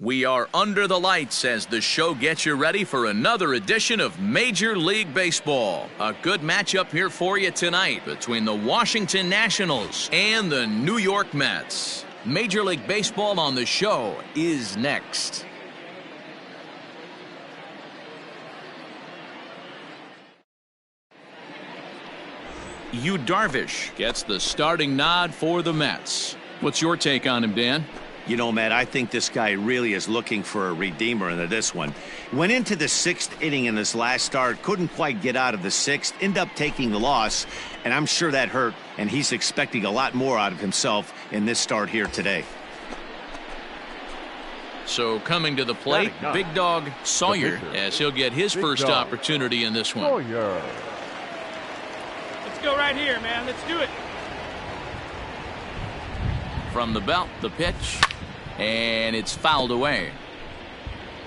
We are under the lights as the show gets you ready for another edition of Major League Baseball. A good matchup here for you tonight between the Washington Nationals and the New York Mets. Major League Baseball on the show is next. Yu Darvish gets the starting nod for the Mets. What's your take on him, Dan? You know, Matt, I think this guy really is looking for a redeemer into this one. Went into the 6th inning in this last start, couldn't quite get out of the 6th, ended up taking the loss, and I'm sure that hurt, and he's expecting a lot more out of himself in this start here today. So coming to the plate, big dog Sawyer, as he'll get his first opportunity in this one. Sawyer. Let's go right here, man. Let's do it. From the belt, the pitch, and it's fouled away.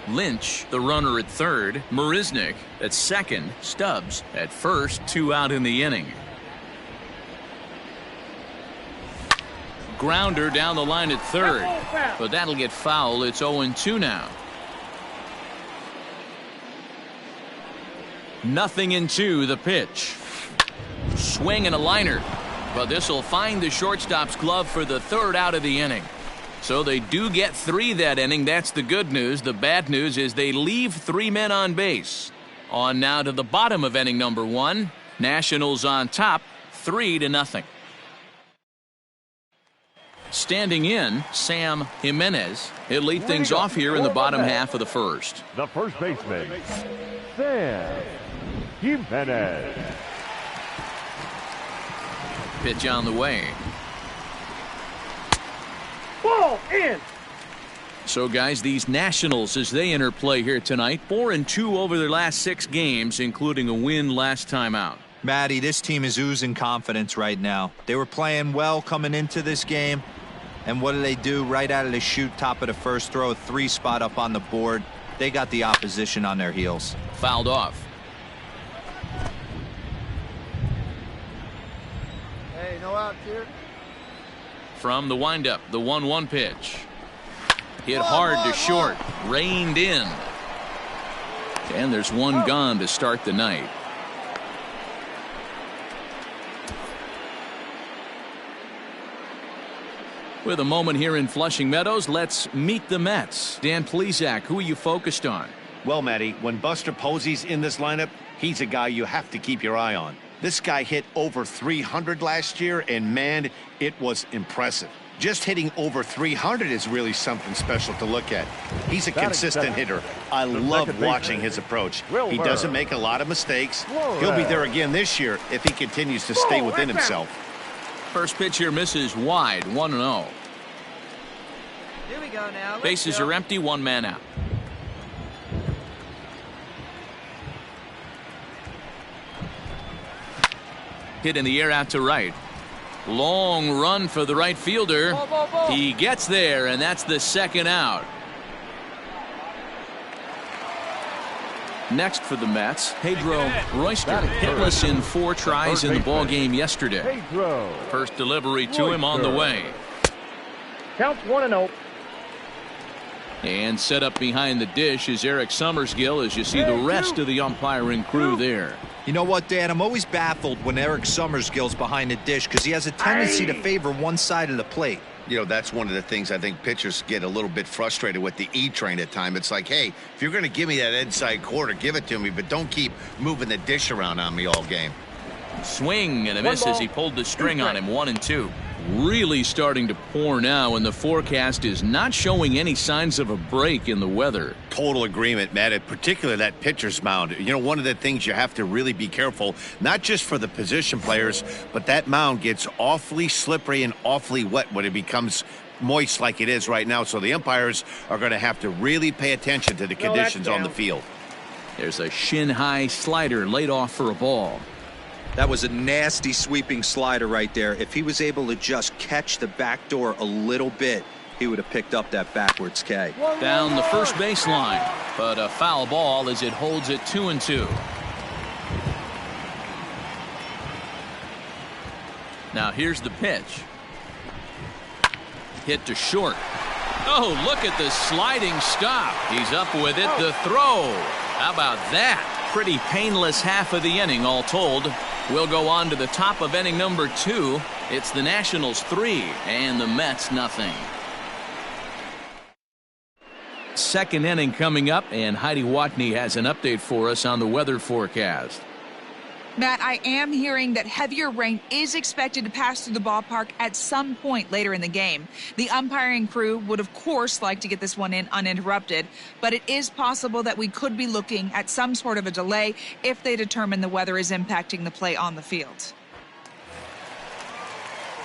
Lynch, the runner at third, Marisnick at second, Stubbs at first, 2 out in the inning. Grounder down the line at third, but that'll get foul. It's 0-2 now. 0-2 the pitch. Swing and a liner. But this will find the shortstop's glove for the 3rd out of the inning. So they do get 3 that inning. That's the good news. The bad news is they leave 3 men on base. On now to the bottom of inning number 1. Nationals on top, 3-0. Standing in, Sam Jimenez. He'll lead things off here in the bottom half of the first. The first baseman, Sam Jimenez. Pitch on the way. Ball in. So, guys, these Nationals, as they enter play here tonight, 4-2 over their last 6 games, including a win last time out. Matty, this team is oozing confidence right now. They were playing well coming into this game. And what do? Right out of the chute, top of the first, throw a 3 spot up on the board. They got the opposition on their heels. Fouled off. No outs here. From the windup, the 1-1 pitch. Hit hard to short. Reined in. And there's 1 gone to start the night. With a moment here in Flushing Meadows, let's meet the Mets. Dan Plesac, who are you focused on? Well, Matty, when Buster Posey's in this lineup, he's a guy you have to keep your eye on. This guy hit over 300 last year, and, man, it was impressive. Just hitting over 300 is really something special to look at. He's a consistent hitter. I love watching his approach. He doesn't make a lot of mistakes. He'll be there again this year if he continues to stay within himself. First pitch here misses wide, 1-0. Here we go now. Bases are empty, 1 man out. Hit in the air out to right. Long run for the right fielder. Ball. He gets there, and that's the 2nd out. Next for the Mets, Pedro Royster, hitless in 4 tries in the ball game yesterday. First delivery to him on the way. Counts 1-0. And set up behind the dish is Eric Summersgill, as you see the rest of the umpiring crew there. You know what, Dan? I'm always baffled when Eric Summersgill's behind the dish because he has a tendency to favor one side of the plate. You know, that's one of the things I think pitchers get a little bit frustrated with the E-train at times. It's like, hey, if you're going to give me that inside quarter, give it to me, but don't keep moving the dish around on me all game. Swing and a miss as he pulled the string on him, 1-2. Really starting to pour now, and the forecast is not showing any signs of a break in the weather. Total agreement, Matt, particularly that pitcher's mound. You know, one of the things you have to really be careful, not just for the position players, but that mound gets awfully slippery and awfully wet when it becomes moist like it is right now. So the umpires are going to have to really pay attention to the conditions on the field. There's a shin-high slider laid off for a ball. That was a nasty sweeping slider right there. If he was able to just catch the back door a little bit, he would have picked up that backwards K. Down the first baseline, but a foul ball as it holds it 2-2. Now here's the pitch. Hit to short. Oh, look at the sliding stop. He's up with it. The throw. How about that? Pretty painless half of the inning, all told. We'll go on to the top of inning number 2. It's the Nationals 3 and the Mets nothing. Second inning coming up, and Heidi Watney has an update for us on the weather forecast. Matt, I am hearing that heavier rain is expected to pass through the ballpark at some point later in the game. The umpiring crew would, of course, like to get this one in uninterrupted, but it is possible that we could be looking at some sort of a delay if they determine the weather is impacting the play on the field.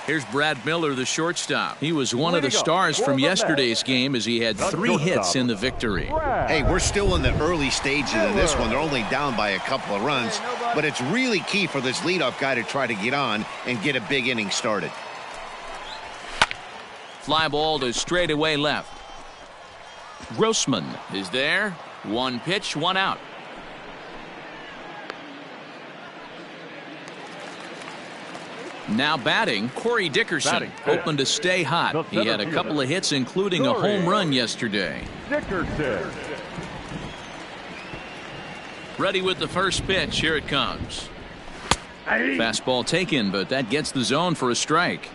Here's Brad Miller, the shortstop. He was one of the stars from yesterday's game as he had 3 hits in the victory. Hey, we're still in the early stages of this one. They're only down by a couple of runs, but it's really key for this leadoff guy to try to get on and get a big inning started. Fly ball to straightaway left. Grossman is there. 1 pitch, 1 out. Now batting, Corey Dickerson, hoping to stay hot. He had a couple of hits, including a home run yesterday. Dickerson. Ready with the first pitch. Here it comes. Fastball taken, but that gets the zone for a strike.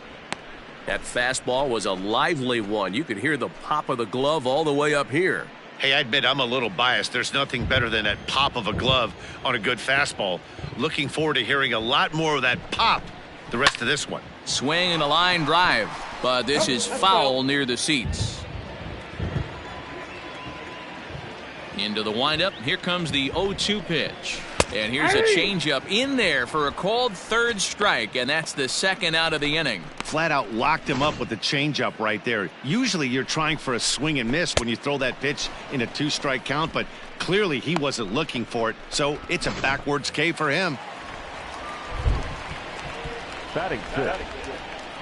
That fastball was a lively one. You could hear the pop of the glove all the way up here. Hey, I admit I'm a little biased. There's nothing better than that pop of a glove on a good fastball. Looking forward to hearing a lot more of that pop the rest of this one. Swing and a line drive, but this is foul near the seats. Into the windup. Here comes the 0-2 pitch. And here's a changeup in there for a called third strike, and that's the second out of the inning. Flat out locked him up with the changeup right there. Usually you're trying for a swing and miss when you throw that pitch in a 2-strike count, but clearly he wasn't looking for it, so it's a backwards K for him. Batting 6,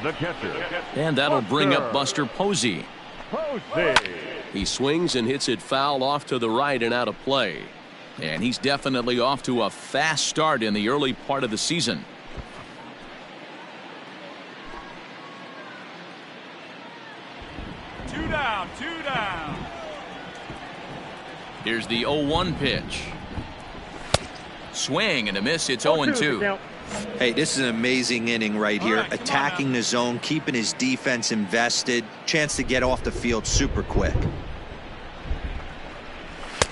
the catcher. And that'll bring up Buster Posey. Posey. He swings and hits it foul off to the right and out of play. And he's definitely off to a fast start in the early part of the season. Two down. Here's the 0-1 pitch. Swing and a miss. It's 0-2. Hey, this is an amazing inning right here. Right, attacking the zone, keeping his defense invested. Chance to get off the field super quick.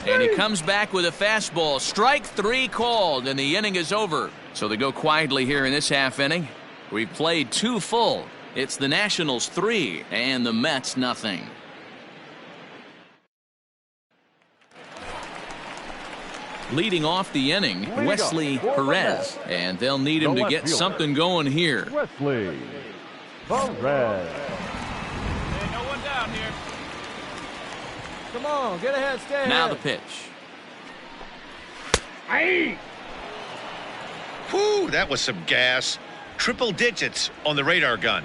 And he comes back with a fastball. Strike 3 called, and the inning is over. So they go quietly here in this half inning. We've played 2 full. It's the Nationals 3 and the Mets nothing. Leading off the inning, Wesley Perez, and they'll need him to get something going here. Wesley Perez. Hey, no one down here. Come on, get ahead, stay ahead. Now the pitch. Whew, that was some gas. Triple digits on the radar gun.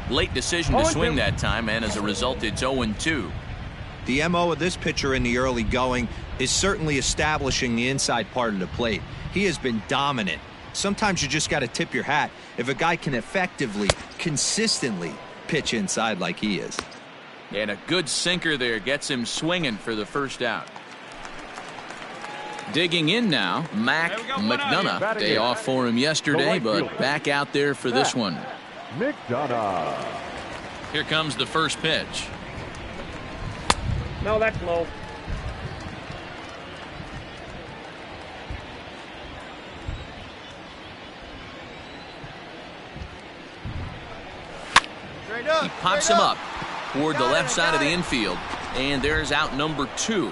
Late decision to swing that time, and as a result, it's 0-2. The MO of this pitcher in the early going is certainly establishing the inside part of the plate. He has been dominant. Sometimes you just got to tip your hat if a guy can effectively, consistently pitch inside like he is. And a good sinker there gets him swinging for the first out. Digging in now, Mac McDonough. Day off for him yesterday, but back out there for this one. McDonough. Here comes the first pitch. No, that's low. He pops him up toward the left side of the infield, and there's out number 2.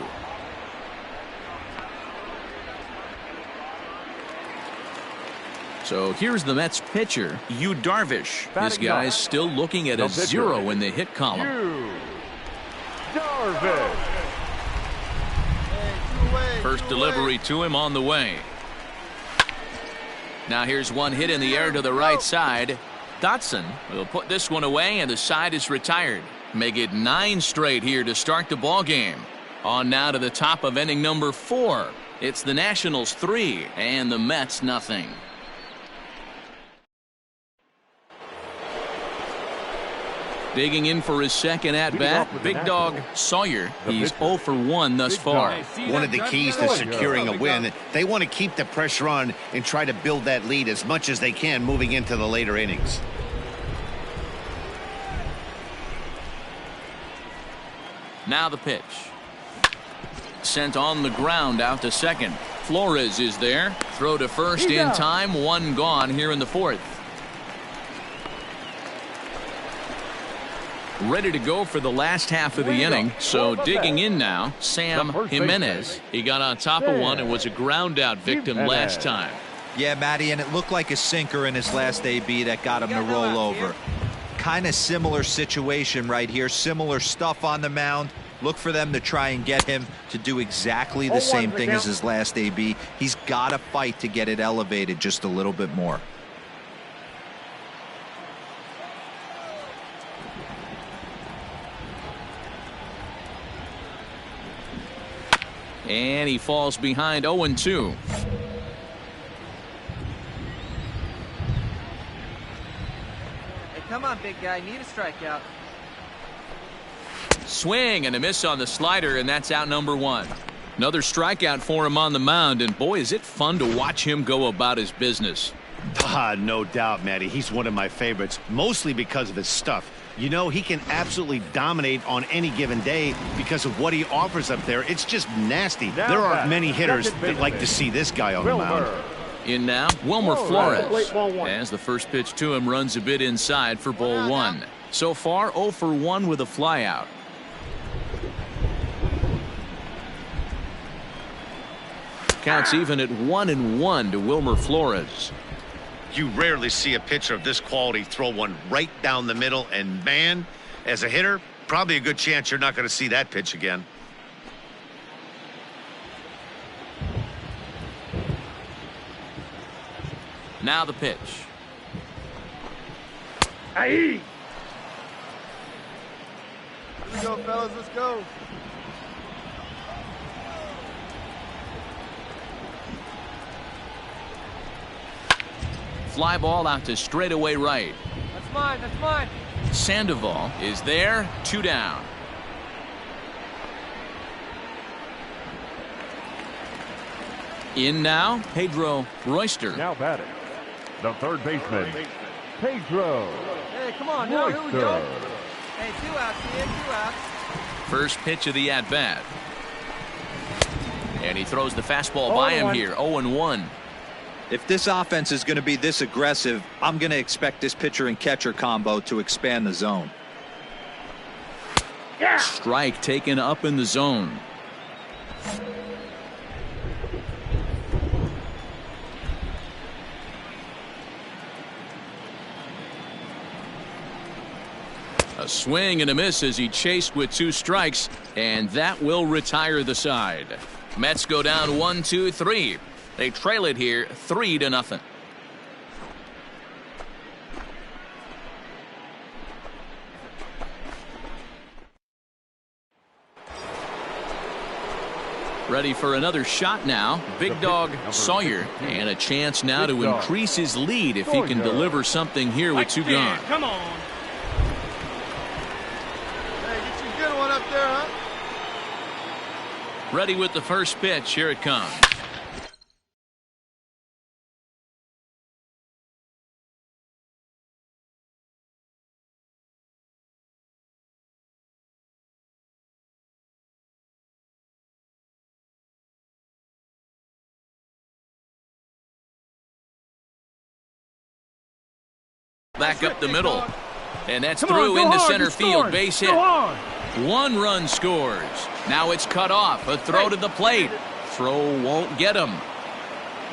So here's the Mets pitcher, Yu Darvish. This guy's still looking at a 0 in the hit column. Yu Darvish. First delivery to him on the way. Now here's one hit in the air to the right side. Dotson will put this one away, and the side is retired. Make it 9 straight here to start the ball game. On now to the top of inning number 4. It's the Nationals 3 and the Mets nothing. Digging in for his second at-bat, big dog Sawyer. He's 0 for 1 thus far. One of the keys to securing a win, they want to keep the pressure on and try to build that lead as much as they can moving into the later innings. Now the pitch. Sent on the ground out to second. Flores is there. Throw to first in time. One gone here in the fourth. Ready to go for the last half of the inning. So digging in now, Sam Jimenez. He got on top of one and was a ground out victim last time. Yeah, Matty, and it looked like a sinker in his last AB that got him to roll over. Kind of similar situation right here. Similar stuff on the mound. Look for them to try and get him to do exactly the same thing as his last AB. He's got to fight to get it elevated just a little bit more. And he falls behind 0-2. Hey, come on, big guy. Need a strikeout. Swing and a miss on the slider, and that's out number 1. Another strikeout for him on the mound, and boy, is it fun to watch him go about his business. No doubt, Matty. He's one of my favorites, mostly because of his stuff. You know, he can absolutely dominate on any given day because of what he offers up there. It's just nasty. There aren't many hitters that like to see this guy on the mound. In now, Wilmer Flores. As the first pitch to him runs a bit inside for ball 1. So far, 0 for 1 with a flyout. Counts even at 1-1 to Wilmer Flores. You rarely see a pitcher of this quality throw one right down the middle, and man, as a hitter, probably a good chance you're not going to see that pitch again. Now the pitch. Aye. Let's go, fellas. Let's go. Fly ball out to straightaway right. That's mine. That's mine. Sandoval is there. 2 down. In now, Pedro Royster. Now batting, the third baseman, Pedro. Hey, come on now. Here we go. Hey, 2 outs here. 2 outs. First pitch of the at-bat. And he throws the fastball by him here. 0-1. If this offense is going to be this aggressive, I'm going to expect this pitcher and catcher combo to expand the zone. Yeah. Strike taken up in the zone. A swing and a miss as he chased with 2 strikes, and that will retire the side. Mets go down 1-2-3. They trail it here 3-0. Ready for another shot now. Big dog Sawyer, and a chance now to increase his lead if he can deliver something here with 2 gone. Come on. Hey, get you a good one up there, huh? Ready with the first pitch. Here it comes. Back up the middle, and that's through into center field. Base hit. 1 run scores. Now it's cut off. A throw to the plate. Throw won't get him.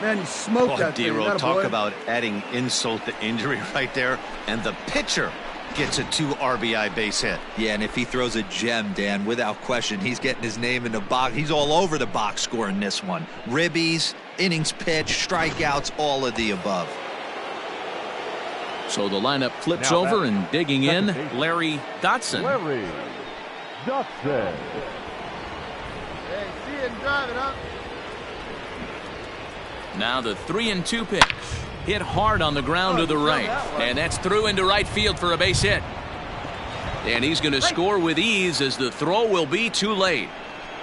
Man, you smoked that thing. D-Row, talk about adding insult to injury right there. And the pitcher gets a 2 RBI base hit. Yeah, and if he throws a gem, Dan, without question, he's getting his name in the box. He's all over the box score in this one. Ribbies, innings pitched, strikeouts, all of the above. So the lineup flips over, and digging in, Larry Dotson. Larry Dotson. Hey, see it and drive it, huh? Now the 3-2 pitch. Hit hard on the ground to the right. And that's through into right field for a base hit. And he's going to score with ease as the throw will be too late.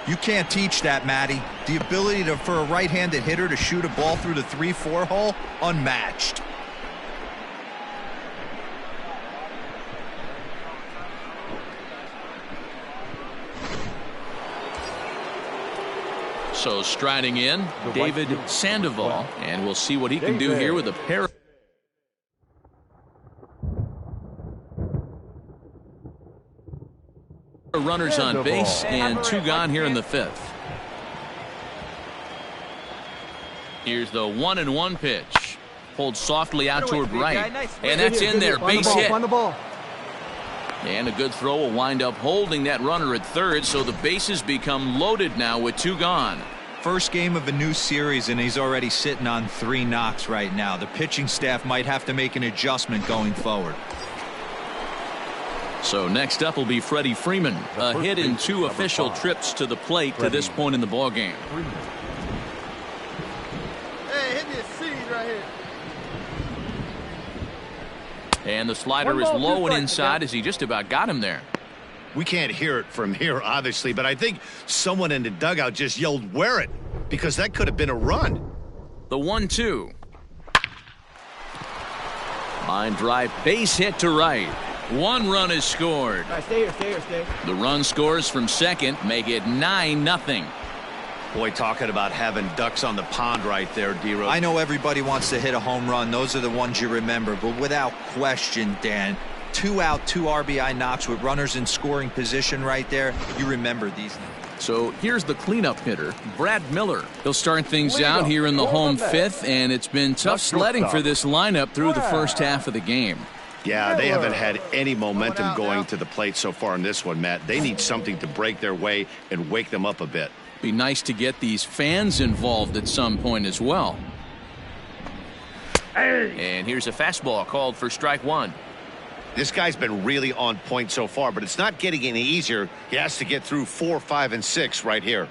You can't teach that, Matty. The ability for a right-handed hitter to shoot a ball through the 3-4 hole, unmatched. So striding in, David Sandoval, and we'll see what he can do here with a pair of runners on base and 2 gone here in the 5th. Here's the 1-1 pitch. Pulled softly out toward right. And that's in there. Base hit. And a good throw will wind up holding that runner at third, so the bases become loaded now with 2 gone. First game of a new series, and he's already sitting on 3 knocks right now. The pitching staff might have to make an adjustment going forward. So next up will be Freddie Freeman. A hit in 2 official trips to the plate to this point in the ballgame. Hey, hit me a seed right here. And the slider is low and inside as he just about got him there. We can't hear it from here, obviously, but I think someone in the dugout just yelled, "Wear it," because that could have been a run. The 1-2. Line drive, base hit to right. 1 run is scored. All right, stay here. The run scores from second, make it 9-0. Boy, talking about having ducks on the pond right there, D-Rose. I know everybody wants to hit a home run. Those are the ones you remember. But without question, Dan, 2 out, 2 RBI knocks with runners in scoring position right there. You remember these. So here's the cleanup hitter, Brad Miller. He'll start things out here in the home 5th, and it's been tough sledding for this lineup through the first half of the game. Yeah, they haven't had any momentum going to the plate so far in this one, Matt. They need something to break their way and wake them up a bit. Be nice to get these fans involved at some point as well. And here's a fastball called for strike 1. This guy's been really on point so far, but it's not getting any easier. He has to get through 4, 5, and 6 right here.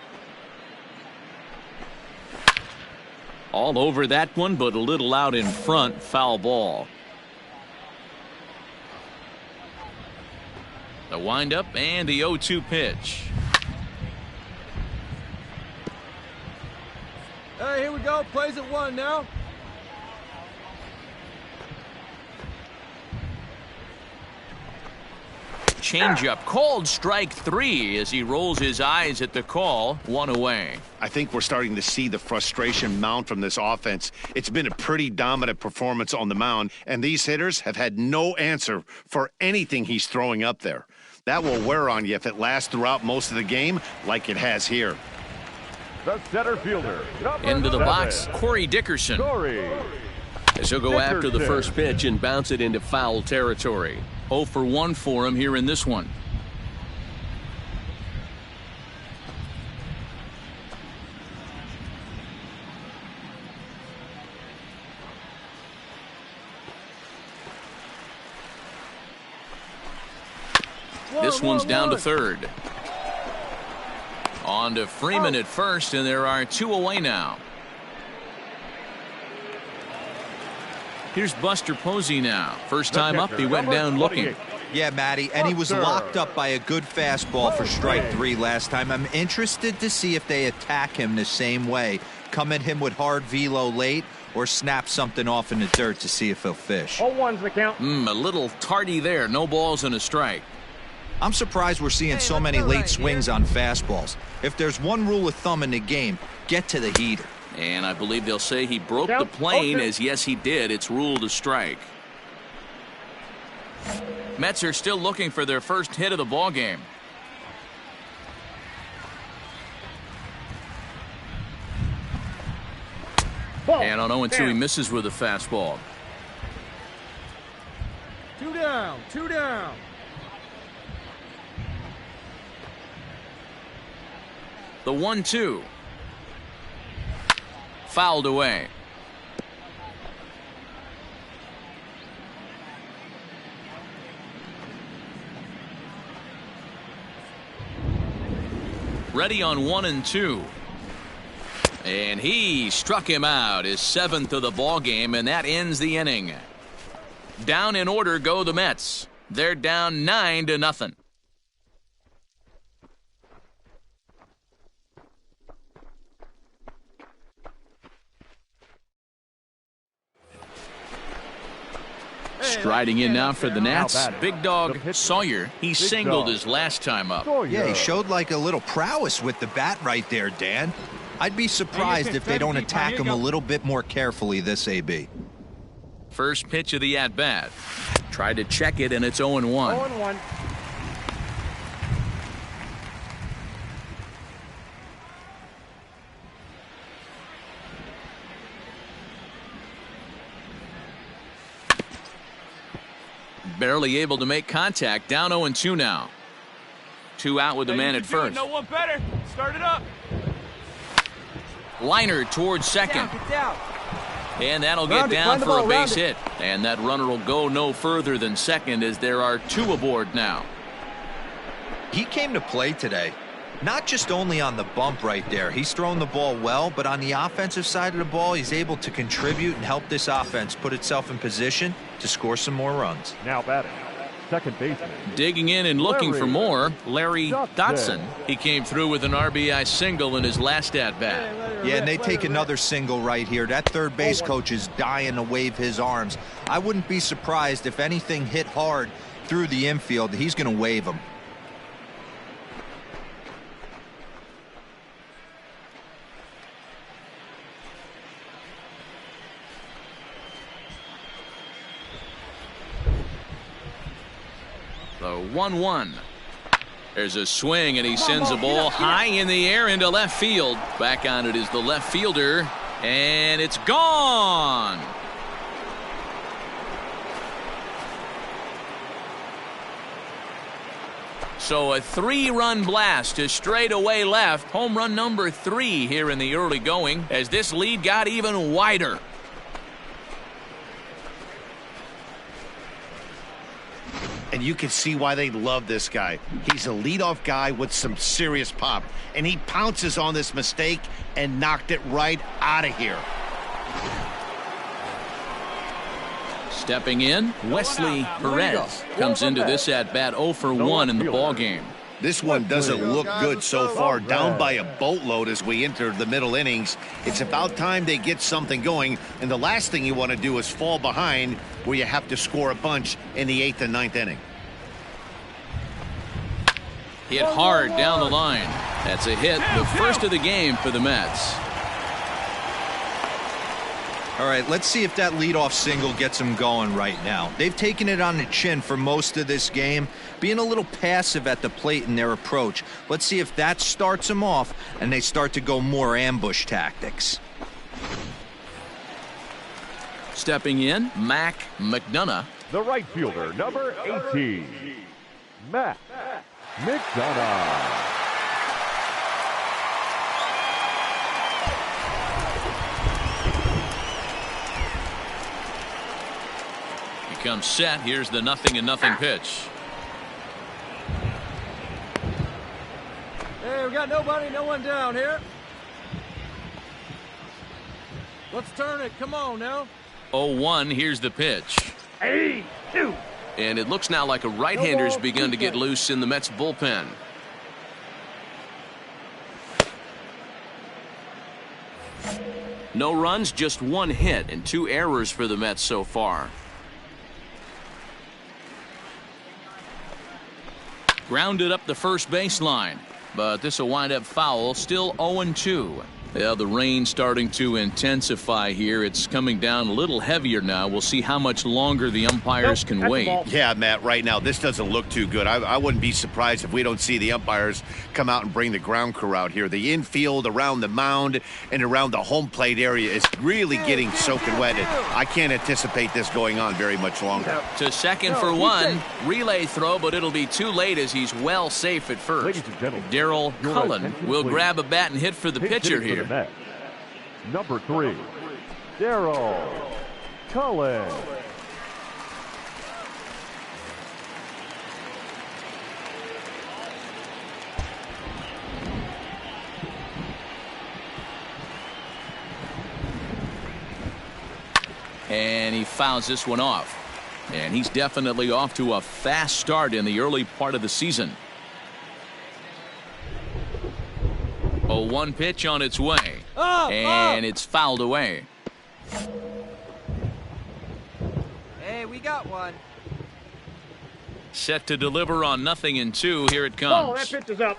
All over that one, but a little out in front. Foul ball. The windup and the 0-2 pitch. Hey, here we go. Plays at 1 now. Changeup called strike 3 as he rolls his eyes at the call. 1 away. I think we're starting to see the frustration mount from this offense. It's been a pretty dominant performance on the mound, and these hitters have had no answer for anything he's throwing up there. That will wear on you if it lasts throughout most of the game like it has here. The center fielder. Into the box, Corey Dickerson. As he'll go after the first pitch and bounce it into foul territory. 0 for 1 for him here in this one. This one's down to third. On to Freeman at first, and there are 2 away now. Here's Buster Posey now. First time up, he went down looking. Yeah, Matty, and he was locked up by a good fastball for strike 3 last time. I'm interested to see if they attack him the same way. Come at him with hard velo late or snap something off in the dirt to see if he'll fish. 0-1's the count. A little tardy there. No balls and a strike. I'm surprised we're seeing so many late swings on fastballs. If there's one rule of thumb in the game, get to the heater. And I believe they'll say he broke the plane, as yes, he did. It's ruled a strike. Mets are still looking for their first hit of the ball game. And on 0-2, he misses with a fastball. 2 down, 2 down. The 1-2. Fouled away. Ready on 1 and 2. And he struck him out, his 7th of the ball game, and that ends the inning. Down in order go the Mets. They're down 9-0. Striding in now for the Nats, big dog Sawyer. He singled his last time up. Yeah, he showed like a little prowess with the bat right there, Dan. I'd be surprised if they don't attack him a little bit more carefully this AB. First pitch of the at-bat. Tried to check it, and it's 0-1. 0-1. Barely able to make contact. Down 0-2 now. 2 out with the man at first. No one better. Start it up. Liner towards second. Get down. And that'll get down for a base hit. And that runner will go no further than second as there are 2 aboard now. He came to play today. Not just only on the bump right there. He's thrown the ball well, but on the offensive side of the ball, he's able to contribute and help this offense put itself in position to score some more runs. Now batting, second baseman. Digging in and looking for more, Larry Dotson. He came through with an RBI single in his last at-bat. Yeah, and they take another single right here. That third base coach is dying to wave his arms. I wouldn't be surprised if anything hit hard through the infield. He's going to wave them. The 1-1. There's a swing, and he sends a ball high in the air into left field. Back on it is the left fielder, and it's gone. So a 3-run blast to straightaway left. Home run number 3 here in the early going as this lead got even wider. And you can see why they love this guy. He's a leadoff guy with some serious pop. And he pounces on this mistake and knocked it right out of here. Stepping in, Wesley Perez comes into this at-bat 0 for 1 in the ballgame. This one doesn't look good so far. Down by a boatload as we enter the middle innings. It's about time they get something going. And the last thing you want to do is fall behind where you have to score a bunch in the 8th and 9th inning. Hit hard down the line. That's a hit, the first of the game for the Mets. All right, let's see if that leadoff single gets them going right now. They've taken it on the chin for most of this game, being a little passive at the plate in their approach. Let's see if that starts them off and they start to go more ambush tactics. Stepping in, Mac McDonough. The right fielder, number 18, Mac McDonough. Comes set. Here's the 0-0 pitch. Hey, we got nobody, no one down here. Let's turn it. Come on now. 0-1. Here's the pitch. 8-2. And it looks now like a right-hander's begun to get loose in the Mets bullpen. No runs, just 1 hit and 2 errors for the Mets so far. Grounded up the first baseline, but this will wind up foul. Still 0-2. Yeah, the rain starting to intensify here. It's coming down a little heavier now. We'll see how much longer the umpires can wait. Yeah, Matt, right now this doesn't look too good. I wouldn't be surprised if we don't see the umpires come out and bring the ground crew out here. The infield around the mound and around the home plate area is really getting soaking wet. And I can't anticipate this going on very much longer. To second for 1. Relay throw, but it'll be too late as he's well safe at first. Darryl Cullen will grab a bat and hit for the pitcher here. Number 3, Darryl Cullen. And he fouls this one off. And he's definitely off to a fast start in the early part of the season. 0-1 pitch on its way. And it's fouled away. Hey, we got one. Set to deliver on 0-2. Here it comes. Oh, that pitch is up.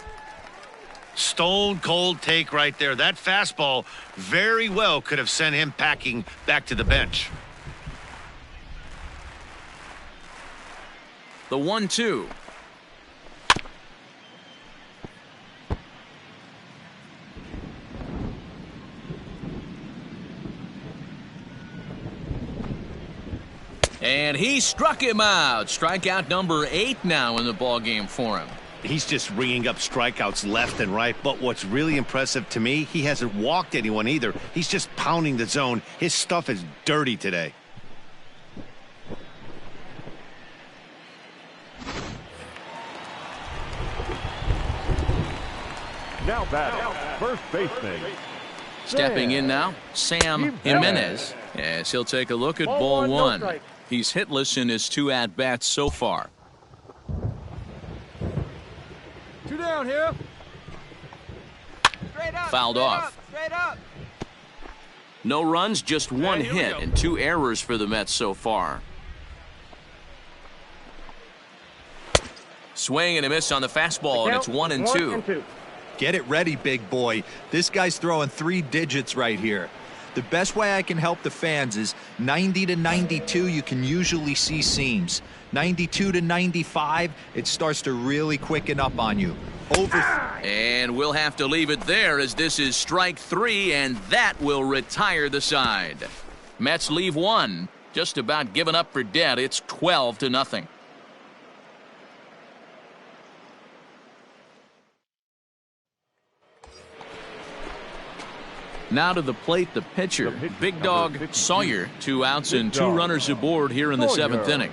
Stone cold take right there. That fastball very well could have sent him packing back to the bench. The 1-2. And he struck him out. Strikeout number 8 now in the ballgame for him. He's just ringing up strikeouts left and right. But what's really impressive to me, he hasn't walked anyone either. He's just pounding the zone. His stuff is dirty today. Now batting, first baseman. Stepping in now, Sam Jimenez. Yes, he'll take a look at ball 1. He's hitless in his 2 at-bats so far. 2 down here. Straight up. Fouled straight off. Up, straight up. No runs, just 1 hit and 2 errors for the Mets so far. Swing and a miss on the fastball, and it's 1-2. Get it ready, big boy. This guy's throwing 3 digits right here. The best way I can help the fans is 90 to 92, you can usually see seams. 92 to 95, it starts to really quicken up on you. And we'll have to leave it there as this is strike 3, and that will retire the side. Mets leave 1, just about given up for dead. It's 12-0. Now to the plate, the pitcher, big dog Sawyer. 2 outs and 2 runners aboard here in the 7th inning.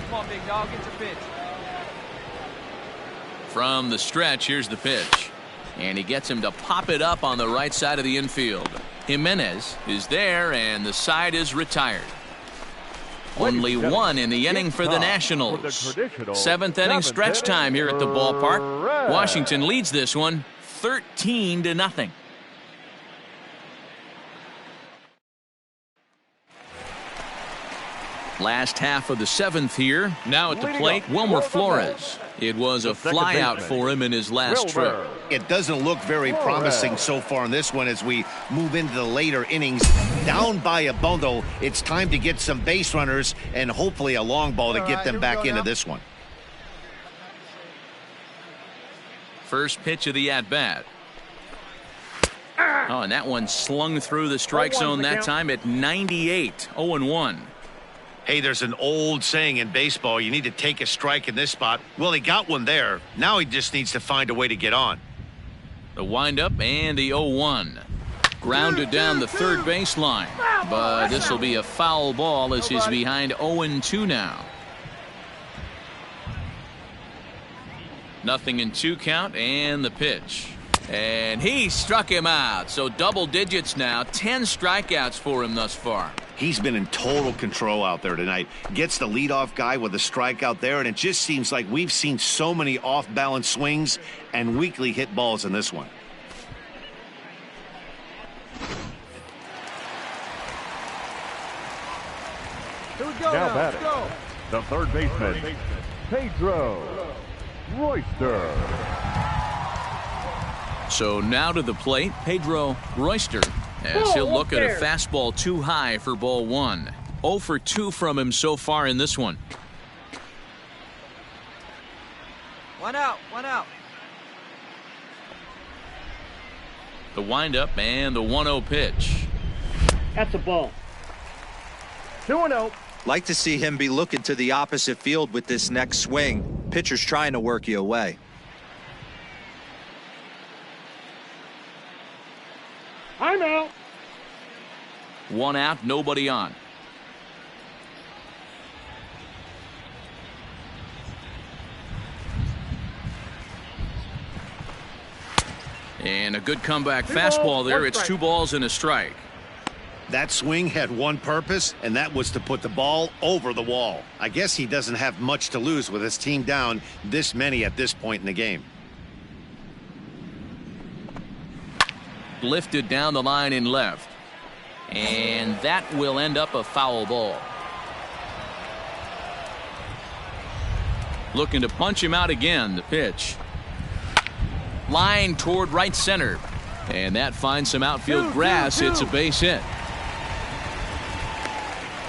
Come on, big dog, get your pitch. From the stretch, here's the pitch. And he gets him to pop it up on the right side of the infield. Jimenez is there, and the side is retired. Only 1 in the inning for the Nationals. 7th inning stretch time here at the ballpark. Washington leads this one 13-0. Last half of the 7th here. Now at the plate, Wilmer Flores. It was a flyout for him in his last trip. It doesn't look very promising so far in this one as we move into the later innings. Down by a bundle, it's time to get some base runners and hopefully a long ball to get them back into this one. First pitch of the at-bat. Oh, and that one slung through the strike zone that time at 98. 0-1. Hey, there's an old saying in baseball, you need to take a strike in this spot. Well, he got one there. Now he just needs to find a way to get on. The windup and the 0-1. Grounded down the third baseline. But this will be a foul ball as he's behind 0-2 now. 0-2 count and the pitch. And he struck him out. So double digits now. 10 strikeouts for him thus far. He's been in total control out there tonight. Gets the leadoff guy with a strikeout there, and it just seems like we've seen so many off-balance swings and weakly hit balls in this one. Here we go Now let's batting, go. the third baseman, Pedro Royster. So now to the plate, Pedro Royster, as he'll look at a fastball too high for ball 1. 0 for 2 from him so far in this one. 1 out, 1 out. The windup and the 1-0 pitch. That's a ball. 2-0. Like to see him be looking to the opposite field with this next swing. Pitcher's trying to work you away. I'm out. 1 out, nobody on. And a good comeback fastball there. It's 2 balls and a strike. That swing had one purpose, and that was to put the ball over the wall. I guess he doesn't have much to lose with his team down this many at this point in the game. Lifted down the line in left. And that will end up a foul ball. Looking to punch him out again. The pitch. Line toward right center. And that finds some outfield grass. It's a base hit.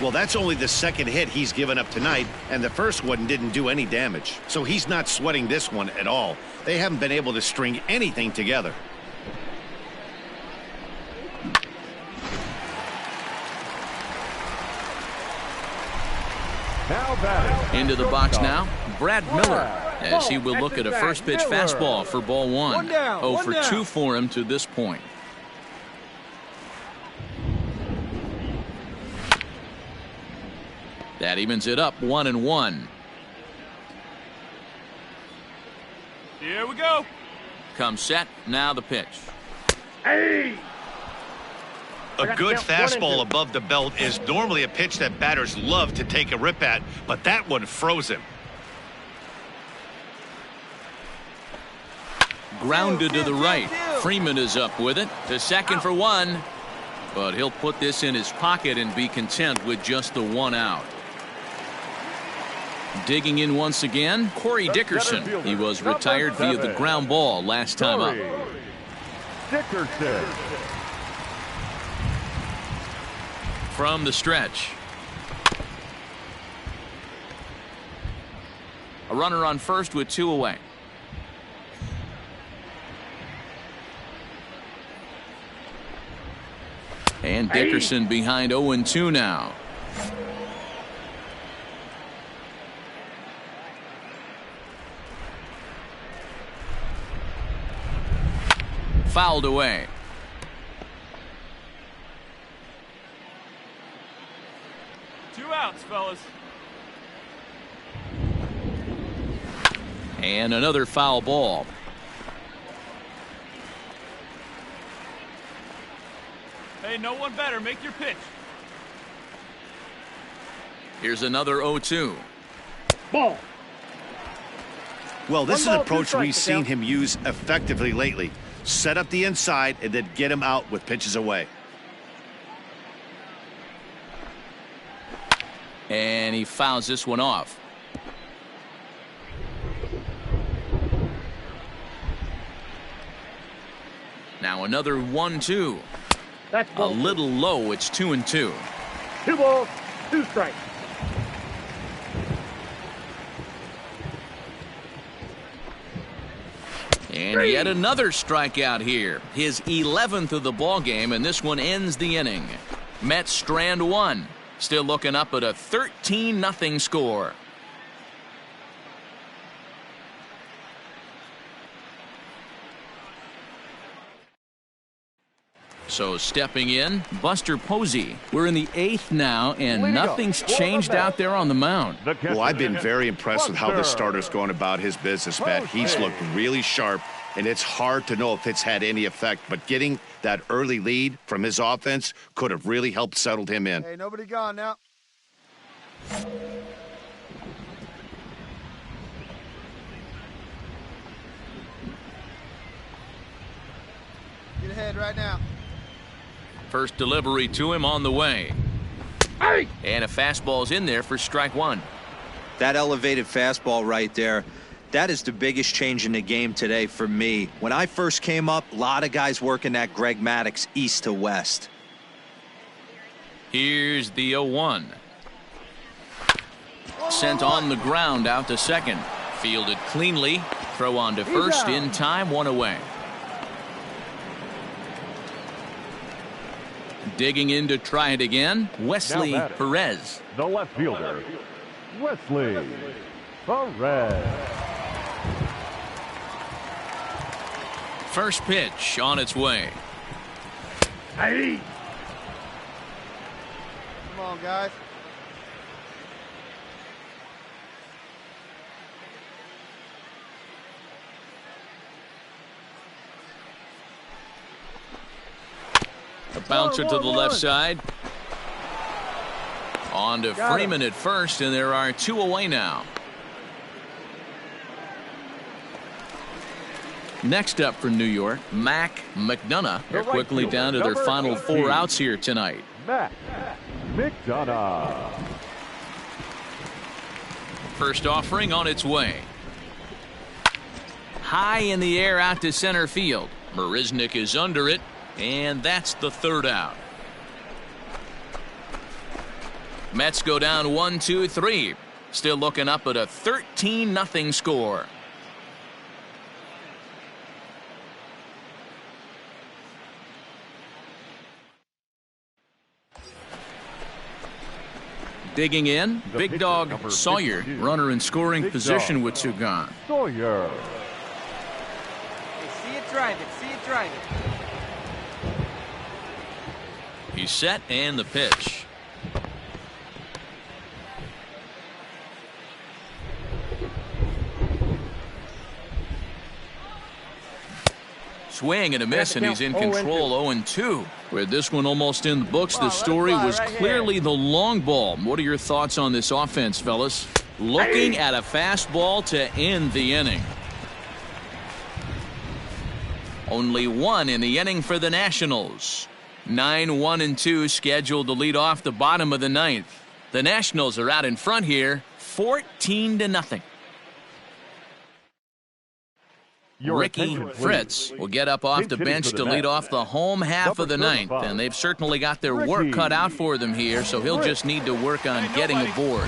Well, that's only the second hit he's given up tonight, and the first one didn't do any damage. So he's not sweating this one at all. They haven't been able to string anything together. Into the box now, Brad Miller, as he will look at a first pitch fastball for ball one. 0 for 2 for him to this point. That evens it up 1-1. Here we go. Comes set, now the pitch. Hey! A good fastball above the belt is normally a pitch that batters love to take a rip at, but that one froze him. Grounded to the right. Freeman is up with it. To second for one. But he'll put this in his pocket and be content with just the 1 out. Digging in once again, Corey Dickerson. He was retired via the ground ball last time up. Dickerson. From the stretch. A runner on first with 2 away. And Dickerson behind 0-2 now. Fouled away. Two outs, fellas. And another foul ball. Hey, no one better. Make your pitch. Here's another 0-2. Ball. Well, this is One an ball, 2 approach strikes, we've seen him use effectively lately. Set up the inside and then get him out with pitches away. And he fouls this one off. Now another 1-2. That's A ball. little low. It's 2-2. 2 balls, 2 strikes. And yet another strikeout here. His 11th of the ball game, and this one ends the inning. Mets strand 1. Still looking up at a 13-0 score. So stepping in, Buster Posey. We're in the 8th now, and nothing's changed out there on the mound. Well, I've been very impressed with how this starter's going about his business, Matt. He's looked really sharp, and it's hard to know if it's had any effect. But getting that early lead from his offense could have really helped settle him in. Hey, nobody gone now. Get ahead right now. First delivery to him on the way. And a fastball's in there for strike 1. That elevated fastball right there, that is the biggest change in the game today for me. When I first came up, a lot of guys working that Greg Maddux east to west. Here's the 0-1. Sent on the ground out to second. Fielded cleanly. Throw on to first in time, 1 away. Digging in to try it again, Wesley Perez. The left fielder, Wesley Perez. First pitch on its way. Hey! Come on, guys. A A bouncer to the left side. On to Freeman at first, and there are 2 away now. Next up for New York, Mac McDonough. They're quickly down to their final 4 outs here tonight. Mac McDonough. First offering on its way. High in the air out to center field. Marisnick is under it, and that's the 3rd out. Mets go down 1-2-3. Still looking up at a 13-0 score. Digging in, big dog Sawyer, runner in scoring position with 2 gone. Sawyer. Hey, see it, drive it. See it, drive it. He's set, and the pitch. Swing and a miss, and he's in control. 0-2. With this one almost in the books, the story was clearly the long ball. What are your thoughts on this offense, fellas? Looking at a fastball to end the inning. Only 1 in the inning for the Nationals. 9-1-2 scheduled to lead off the bottom of the 9th. The Nationals are out in front here, 14-0. Ricky Fritz will get up off the bench to lead off the home half of the 9th, and they've certainly got their work cut out for them here, so he'll just need to work on getting aboard.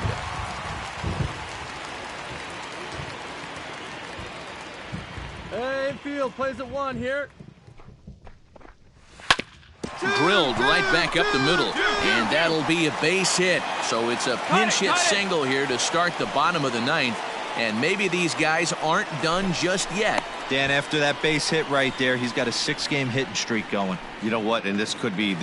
Infield plays at 1 here. Drilled right back up the middle, and that'll be a base hit. So it's a pinch hit single here to start the bottom of the 9th, and maybe these guys aren't done just yet. Dan, after that base hit right there, he's got a 6-game hitting streak going. You know what? And this could lead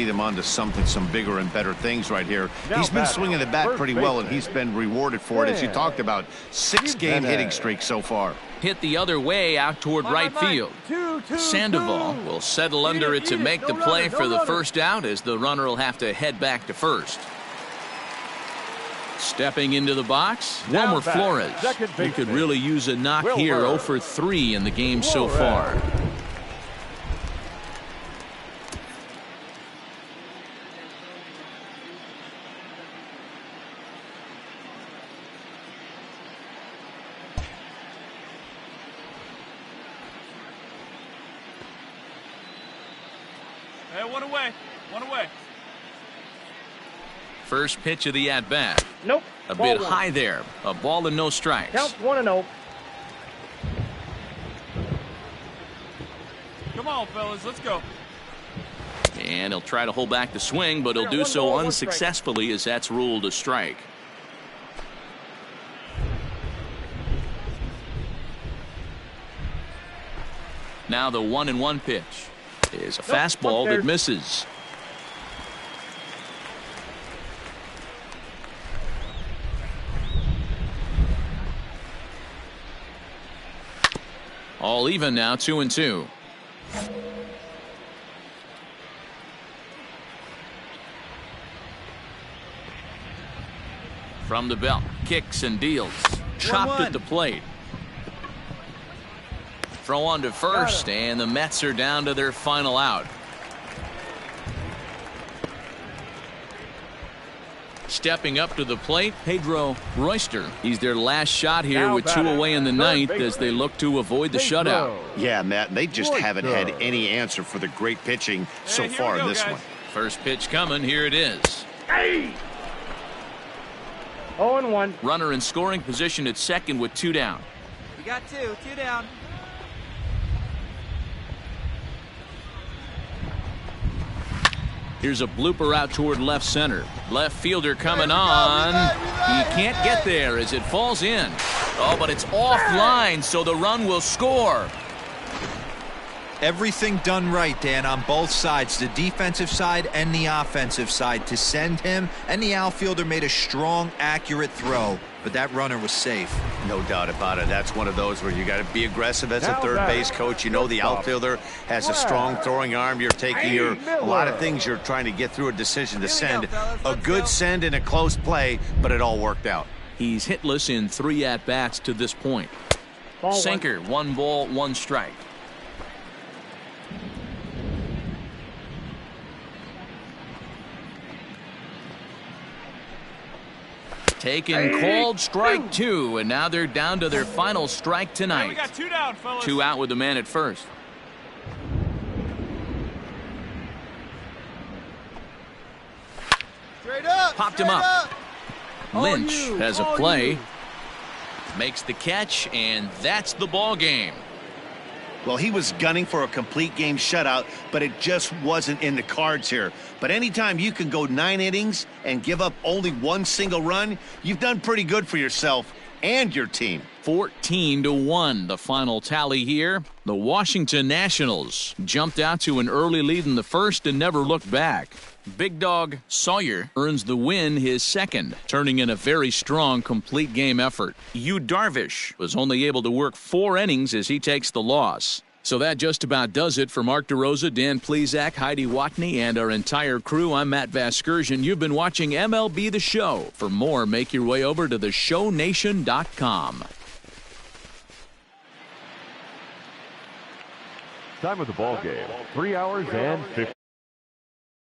him on to some bigger and better things right here. He's been swinging the bat pretty well, and he's been rewarded for it, as you talked about. 6-game hitting streak so far. Hit the other way out toward right field. Sandoval will settle under it to make the play for the first out, as the runner will have to head back to first. Stepping into the box, Wilmer Flores. He could really use a knock here. 0 for 3 in the game so far. Hey, 1 away. 1 away. First pitch of the at-bat. Nope. A bit high there. A ball and no strikes. Count 1-0. Come on, fellas. Let's go. And he'll try to hold back the swing, but he'll do so unsuccessfully, as that's ruled a strike. Now the 1-1 pitch is a fastball that misses. All even now, 2-2. From the belt, kicks and deals. Chopped at the plate. Throw on to first, and the Mets are down to their final out. Stepping up to the plate, Pedro Royster. He's their last shot here with 2 away in the 9th as they look to avoid the shutout. Yeah, Matt, they just haven't had any answer for the great pitching so far in this one. First pitch coming, here it is. 0-1. Runner in scoring position at second with 2 down. You got 2 down. Here's a blooper out toward left center. Left fielder coming on. He can't get there as it falls in. Oh, but it's offline, so the run will score. Everything done right, Dan, on both sides, the defensive side and the offensive side. To send him, and the outfielder made a strong, accurate throw, but that runner was safe. No doubt about it. That's one of those where you got to be aggressive as a Now third that base coach. You know the outfielder has a strong throwing arm. You're taking a lot of things you're trying to get through a decision to send. A good send and a close play, but it all worked out. He's hitless in 3 at-bats to this point. Sinker, 1 ball, 1 strike. Taken, called strike 2, and now they're down to their final strike tonight. We got 2 down, fellas. 2 out with the man at first. Straight up. Popped straight him up. All Lynch you, has a all play. you. Makes the catch, and that's the ball game. Well, he was gunning for a complete game shutout, but it just wasn't in the cards here. But anytime you can go 9 innings and give up only 1 single run, you've done pretty good for yourself and your team. 14-1, the final tally here. The Washington Nationals jumped out to an early lead in the first and never looked back. Big dog Sawyer earns the win, his second, turning in a very strong complete game effort. Yu Darvish was only able to work 4 innings as he takes the loss. So that just about does it for Mark DeRosa, Dan Plesac, Heidi Watney, and our entire crew. I'm Matt Vasgersian. You've been watching MLB The Show. For more, make your way over to theshownation.com. Time of the ball game, 3 hours and 50.